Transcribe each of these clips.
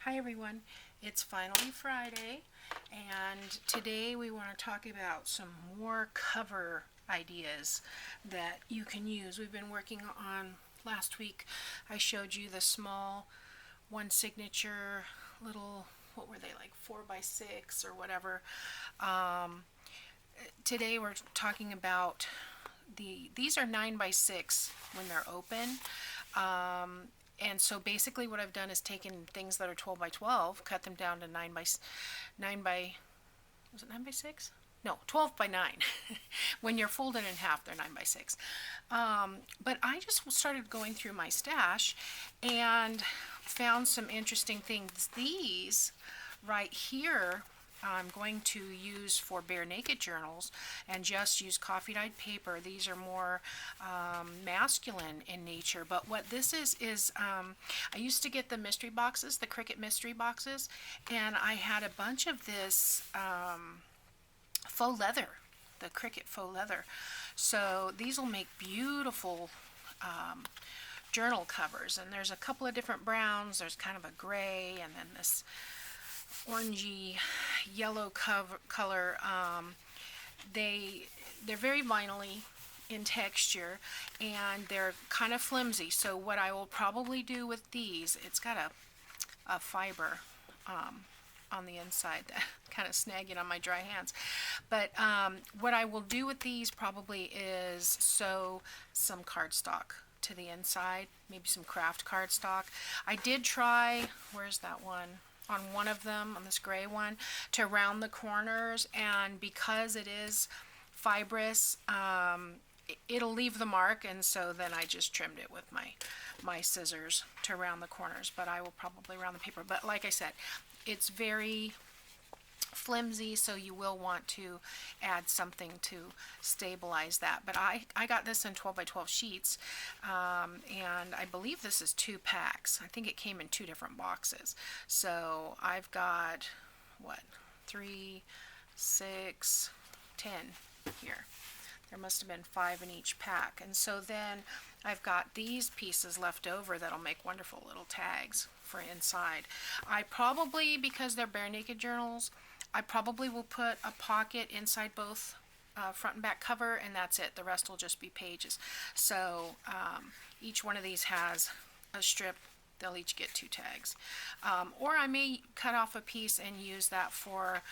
Hi everyone, it's finally Friday, and today we want to talk about some more cover ideas that you can use. We've been working on, last week I showed you the small one signature little, what were they, like 4x6 or whatever. Today we're talking about these are 9x6 when they're open. And so basically what I've done is taken things that are 12 by 12, cut them down to 9 by, was it 9 by 6? No, 12 by 9. When you're folded in half, they're 9 by 6. But I just started going through my stash and found some interesting things. These right here I'm going to use for bare naked journals and just use coffee dyed paper. These are more masculine in nature, but what this is I used to get the mystery boxes, the Cricut mystery boxes, and I had a bunch of this faux leather, the Cricut faux leather. So these will make beautiful journal covers, and there's a couple of different browns. There's kind of a gray, and then this orangey yellow color. They're very vinyl-y in texture, and they're kind of flimsy. So what I will probably do with these, it's got a fiber on the inside that kind of snagging on my dry hands. But what I will do with these probably is sew some cardstock to the inside, maybe some craft cardstock. I did try, where's that one? On one of them, on this gray one, to round the corners, and because it is fibrous, it'll leave the mark, and so then I just trimmed it with my scissors to round the corners. But I will probably round the paper. But like I said, it's very flimsy, so you will want to add something to stabilize that. But I got this in 12 by 12 sheets, and I believe this is 2 packs. I think it came in 2 different boxes. So I've got, what, 3, 6, 10 here. There must have been 5 in each pack. And so then I've got these pieces left over that'll make wonderful little tags for inside. I probably, because they're bare naked journals, I probably will put a pocket inside both front and back cover, and that's it. The rest will just be pages. So each one of these has a strip. They'll each get 2 tags. Or I may cut off a piece and use that for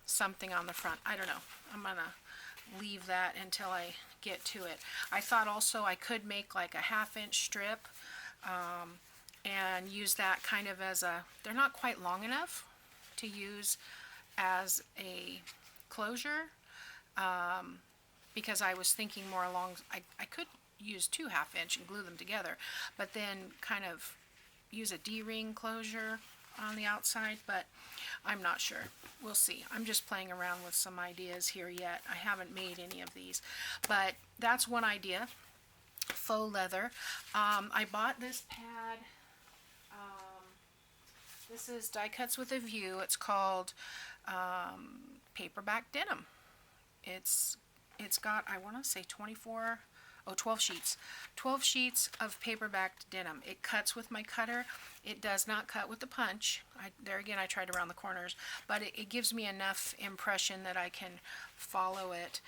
something on the front. I don't know. I'm going to leave that until I get to it. I thought also I could make like a 1/2 inch strip and use that kind of as a, they're not quite long enough to use as a closure, because I was thinking more along, I could use 2 1/2 inch and glue them together, but then kind of use a D-ring closure on the outside, but I'm not sure. We'll see. I'm just playing around with some ideas here yet. I haven't made any of these, but that's one idea. Faux leather. I bought this pad. This is Die Cuts with a View. It's called Paperback Denim. It's got, I want to say 12 sheets. 12 sheets of paperback denim. It cuts with my cutter. It does not cut with the punch. There again, I tried around the corners, but it gives me enough impression that I can follow it.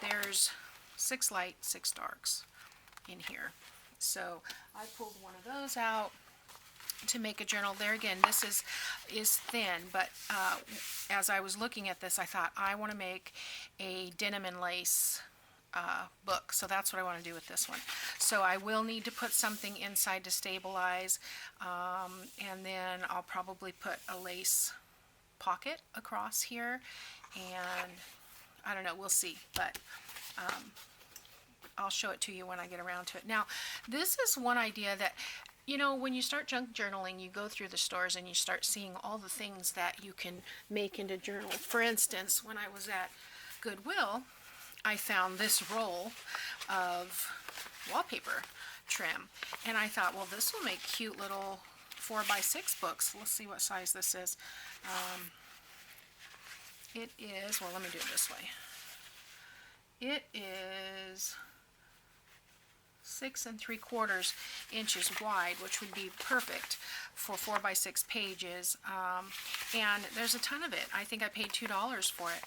There's 6 light, 6 darks in here. So I pulled one of those out to make a journal. There again, this is thin, but as I was looking at this, I thought I want to make a denim and lace book. So that's what I want to do with this one. So I will need to put something inside to stabilize, and then I'll probably put a lace pocket across here, and I don't know, we'll see, but I'll show it to you when I get around to it. Now, this is one idea that, you know, when you start junk journaling, you go through the stores and you start seeing all the things that you can make into journal. For instance, when I was at Goodwill, I found this roll of wallpaper trim, and I thought, well, this will make cute little 4x6 books. Let's see what size this is. It is, well, let me do it this way. It is 6 3/4 inches wide, which would be perfect for 4x6 pages. And there's a ton of it. I think I paid $2 for it.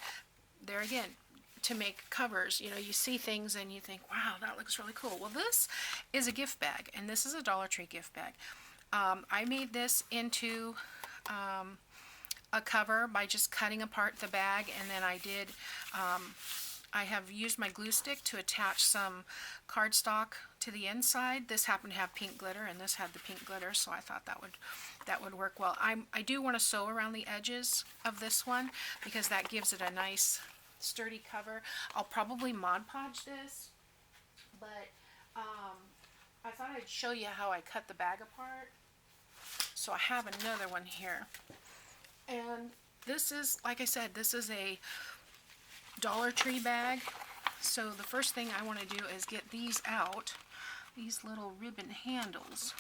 There again, to make covers, you know, you see things and you think, wow, that looks really cool. Well, this is a gift bag, and this is a Dollar Tree gift bag. I made this into a cover by just cutting apart the bag, and then I have used my glue stick to attach some cardstock to the inside. This happened to have pink glitter, and this had the pink glitter, so I thought that would work well. I do want to sew around the edges of this one because that gives it a nice sturdy cover. I'll probably Mod Podge this, but I thought I'd show you how I cut the bag apart. So I have another one here, and this is, like I said, this is a Dollar Tree bag. So the first thing I want to do is get these out, these little ribbon handles.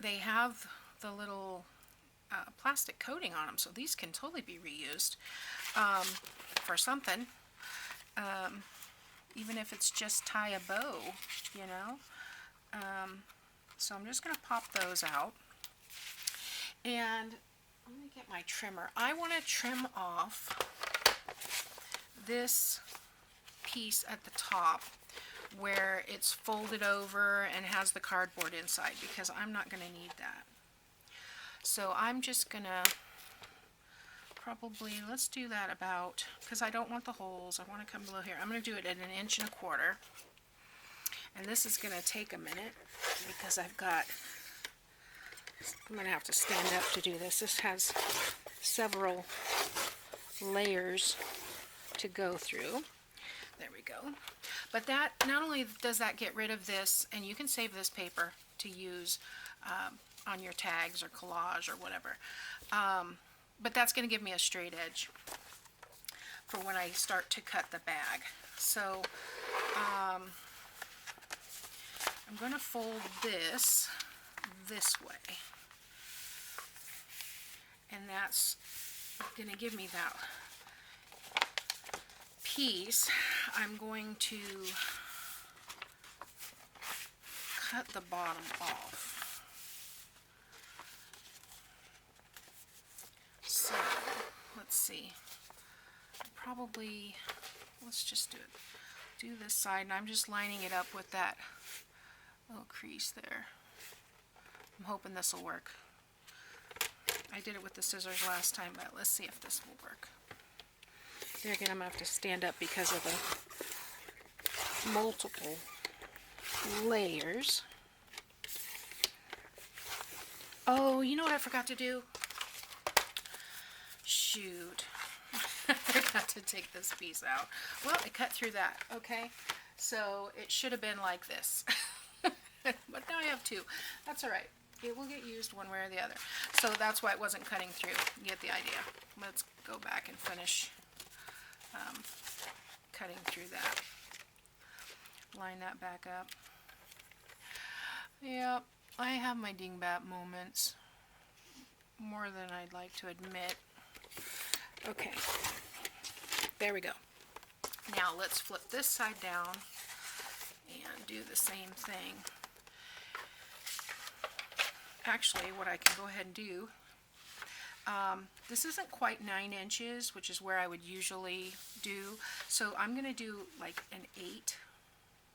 They have the little plastic coating on them, so these can totally be reused for something, even if it's just tie a bow, you know. So I'm just going to pop those out, and let me get my trimmer. I want to trim off this piece at the top where it's folded over and has the cardboard inside, because I'm not going to need that. So I'm just going to probably, let's do that about, because I don't want the holes, I want to come below here. I'm going to do it at 1 1/4 inches. And this is going to take a minute because I'm going to have to stand up to do this. This has several layers to go through. There we go. But that, not only does that get rid of this, and you can save this paper to use on your tags or collage or whatever, but that's going to give me a straight edge for when I start to cut the bag. So I'm going to fold this way, and that's going to give me that piece. I'm going to cut the bottom off. So let's see, probably, let's just do this side, and I'm just lining it up with that little crease there. I'm hoping this will work. I did it with the scissors last time, but let's see if this will work. There again, I'm going to have to stand up because of the multiple layers. Oh, you know what I forgot to do? Shoot. I forgot to take this piece out. Well, I cut through that, okay? So it should have been like this. But now I have two. That's alright. It will get used one way or the other. So that's why it wasn't cutting through. You get the idea. Let's go back and finish cutting through that. Line that back up. Yep, I have my dingbat moments. More than I'd like to admit. Okay. There we go. Now let's flip this side down and do the same thing. Actually, what I can go ahead and do, this isn't quite 9 inches, which is where I would usually do, so I'm going to do like an 8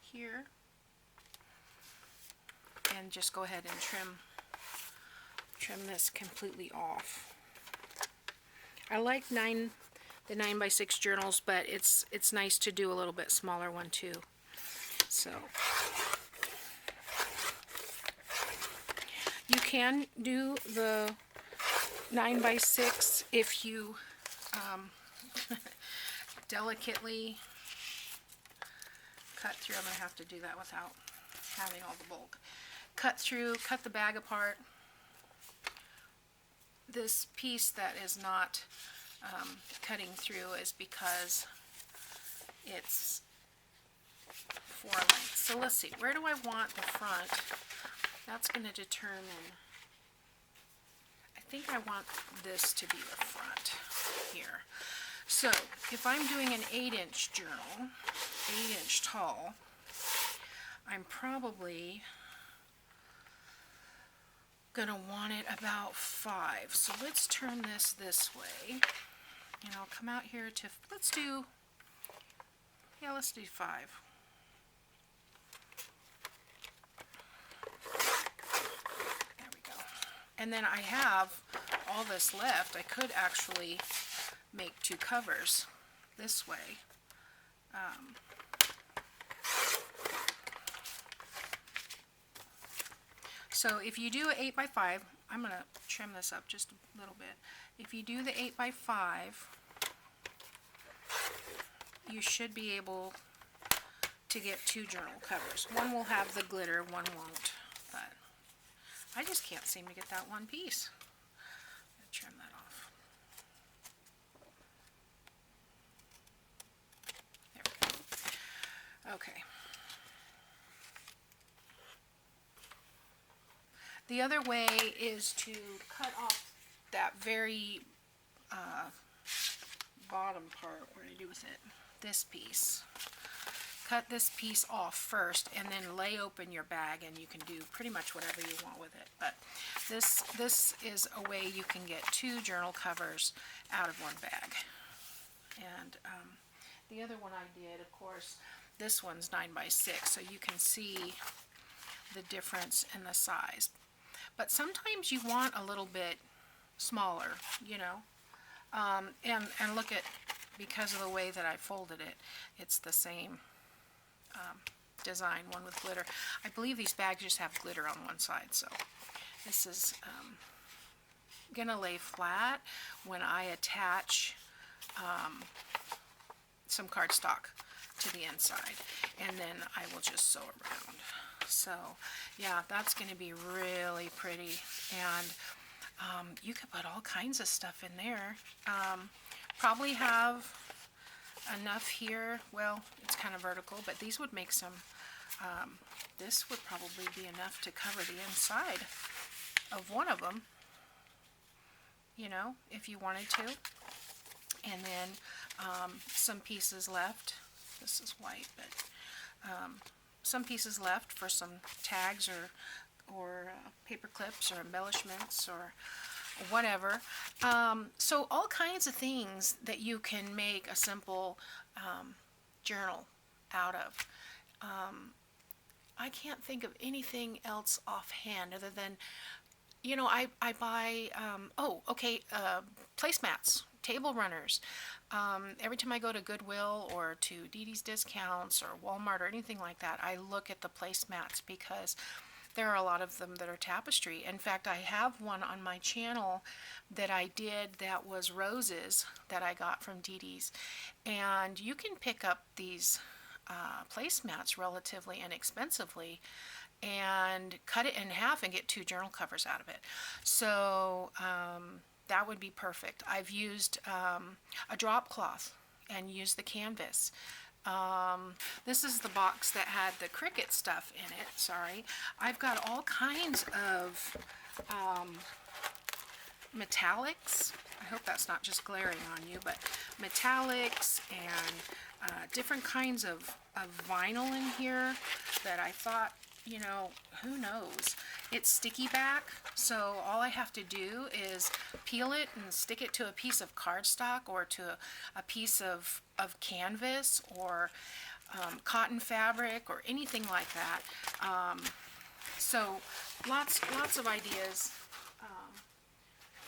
here, and just go ahead and trim this completely off. I like the 9x6 journals, but it's nice to do a little bit smaller one too. So you can do the 9x6 if you delicately cut through. I'm going to have to do that without having all the bulk. Cut the bag apart. This piece that is not cutting through is because it's 4 lengths. So let's see, where do I want the front? That's going to determine, I think I want this to be the front here. So if I'm doing an 8-inch journal, 8-inch tall, I'm probably gonna want it about 5. So let's turn this way, and I'll come out here to, let's do 5. There we go. And then I have all this left. I could actually make 2 covers this way. So if you do an 8x5, I'm going to trim this up just a little bit. If you do the 8x5, you should be able to get 2 journal covers. One will have the glitter, one won't. But I just can't seem to get that one piece. I'm going to trim that off. There we go. Okay. The other way is to cut off that very bottom part. What do I do with it? This piece. Cut this piece off first and then lay open your bag, and you can do pretty much whatever you want with it. But this is a way you can get 2 journal covers out of one bag. And the other one I did, of course, this one's 9x6, so you can see the difference in the size. But sometimes you want a little bit smaller, you know. And look at, because of the way that I folded it, it's the same design, one with glitter. I believe these bags just have glitter on one side, so this is gonna lay flat when I attach some cardstock to the inside, and then I will just sew around. So yeah, that's going to be really pretty, and you could put all kinds of stuff in there. Probably have enough here. Well, it's kind of vertical, but these would make some, this would probably be enough to cover the inside of one of them, you know, if you wanted to. And then some pieces left. This is white, but some pieces left for some tags or paper clips or embellishments or whatever. So all kinds of things that you can make a simple journal out of. I can't think of anything else offhand other than, you know, I buy, placemats, table runners. Every time I go to Goodwill or to Dee Dee's Discounts or Walmart or anything like that, I look at the placemats because there are a lot of them that are tapestry. In fact, I have one on my channel that I did that was roses that I got from Dee Dee's. And you can pick up these placemats relatively inexpensively and cut it in half and get 2 journal covers out of it. So that would be perfect. I've used a drop cloth and used the canvas. This is the box that had the Cricut stuff in it. Sorry. I've got all kinds of metallics. I hope that's not just glaring on you, but metallics and different kinds of vinyl in here that I thought, you know, who knows. It's sticky back, so all I have to do is peel it and stick it to a piece of cardstock or to a piece of canvas or cotton fabric or anything like that. So lots of ideas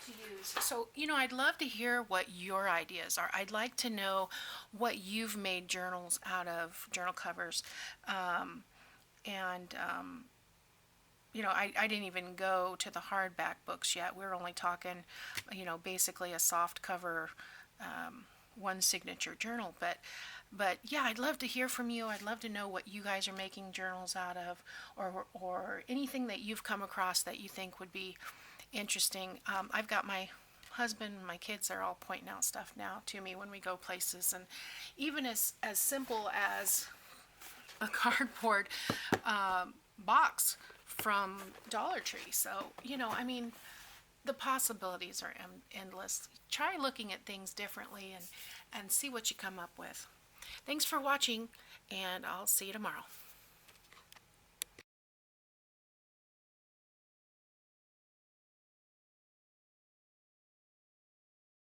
to use. So, you know, I'd love to hear what your ideas are. I'd like to know what you've made journals out of, journal covers. You know, I didn't even go to the hardback books yet. We're only talking, you know, basically a soft cover, one signature journal. But yeah, I'd love to hear from you. I'd love to know what you guys are making journals out of, or anything that you've come across that you think would be interesting. I've got my husband and my kids are all pointing out stuff now to me when we go places, and even as simple as a cardboard box from Dollar Tree. So, you know, I mean, the possibilities are endless. Try looking at things differently and see what you come up with. Thanks for watching, and I'll see you tomorrow.